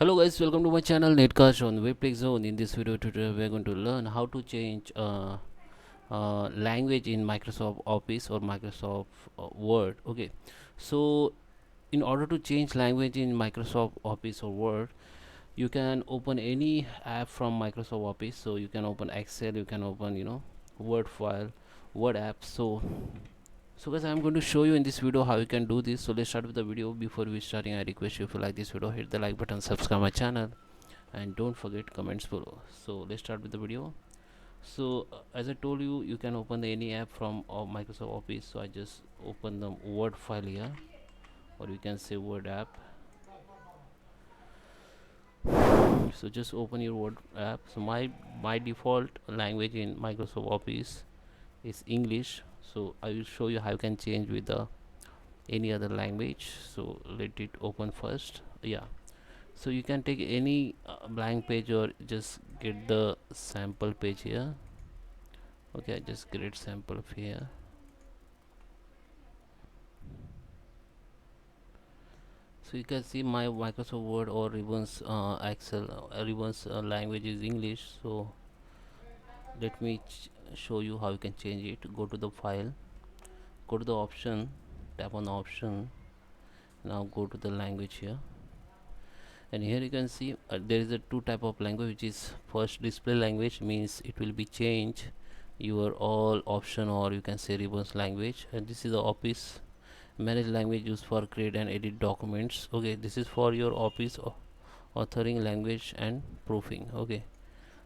Hello guys, welcome to my channel Netcast on Webtech Zone. In this video tutorial, we are going to learn how to change language in Microsoft Office or Microsoft Word. Okay, so in order to change language in Microsoft Office or Word, you can open any app from Microsoft Office. So you can open Excel, you can open Word file, Word app. So guys, I'm going to show you in this video how you can do this. So let's start with the video. Before we starting, I request you, if you like this video, hit the like button, subscribe my channel, and don't forget comments below. So let's start with the video. So as I told you, you can open any app from Microsoft Office. So I just open the Word file here, or you can say Word app. So just open your Word app. So my default language in Microsoft Office is English. So I will show you how you can change with the any other language. So let it open first. Yeah, so you can take any blank page or just get the sample page here. Okay, I just create sample of here. So you can see my Microsoft Word or Ribbons Excel Ribbons language is English. So let me show you how you can change it. Go to the file, go to the option, tap on the option. Now go to the language here, and here you can see there is a two type of language, which is first display language, means it will be changed your all option, or you can say ribbons language. And this is the office manage language used for create and edit documents. Okay, this is for your office authoring language and proofing. Okay,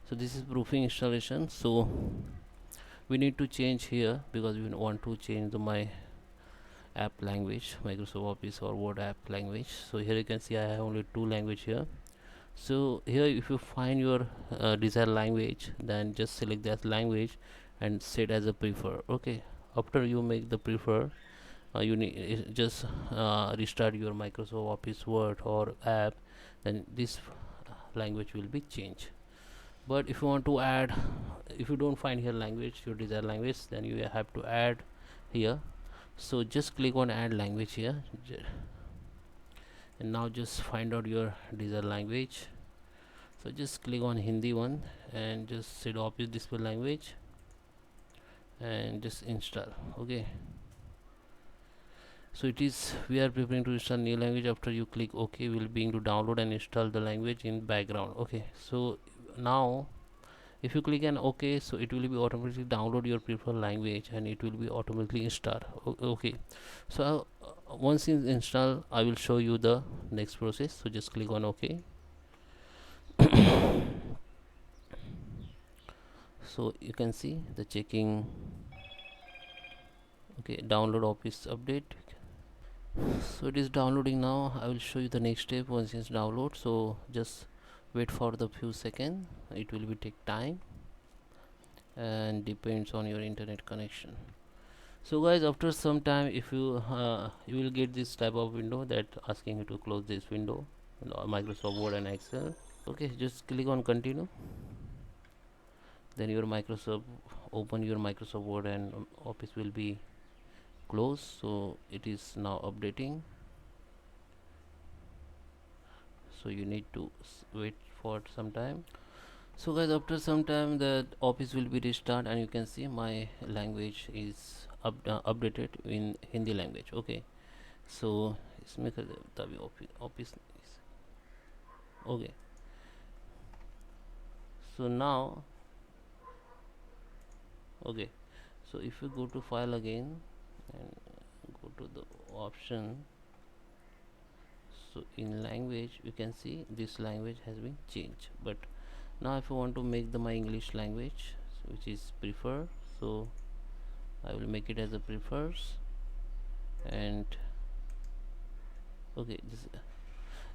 so this is proofing installation. So we need to change here because we want to change the my app language, Microsoft Office or Word app language. So here you can see I have only two language here. So here if you find your desired language, then just select that language and set as a prefer. Okay, after you make the prefer, you need just restart your Microsoft Office Word or app, then this language will be changed. But if you want to add, if you don't find here language, your desired language, then you have to add here. So just click on add language here, and now just find out your desired language. So just click on Hindi one and just set Office display language and just install. Okay, so it is, we are preparing to install new language. After you click OK, will be to download and install the language in background. Okay, so now if you click on OK, so it will be automatically download your preferred language and it will be automatically install. Okay, so once it's installed, I will show you the next process. So just click on OK. So you can see the checking. Okay, download Office update. So it is downloading now. I will show you the next step once it's download. So just wait for the few seconds, it will be take time and depends on your internet connection. So guys, after some time, if you you will get this type of window that asking you to close this window, Microsoft Word and Excel. Okay, just click on continue, then your Microsoft open your Microsoft Word and Office will be closed. So it is now updating, so you need to wait for some time. So guys, after some time the Office will be restart, and you can see my language is updated in Hindi language. Okay, so इसमें कर दे तभी office okay. So now okay, so if you go to file again and go to the option, so in language you can see this language has been changed. But now if you want to make the my English language, which is prefer, so I will make it as a prefers. And okay, this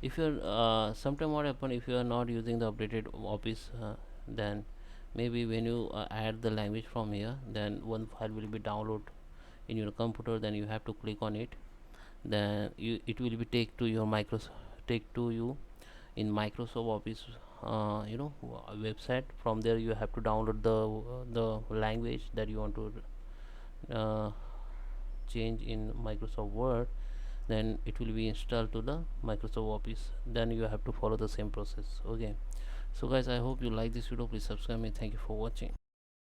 if you're sometime what happen if you are not using the updated Office, then maybe when you add the language from here, then one file will be download in your computer, then you have to click on it, then it will be take to your take to you in Microsoft Office website. From there you have to download the language that you want to change in Microsoft Word. then it will be installed to the Microsoft Office. Then you have to follow the same process. Okay, so guys, I hope you like this video. Please subscribe me. Thank you for watching.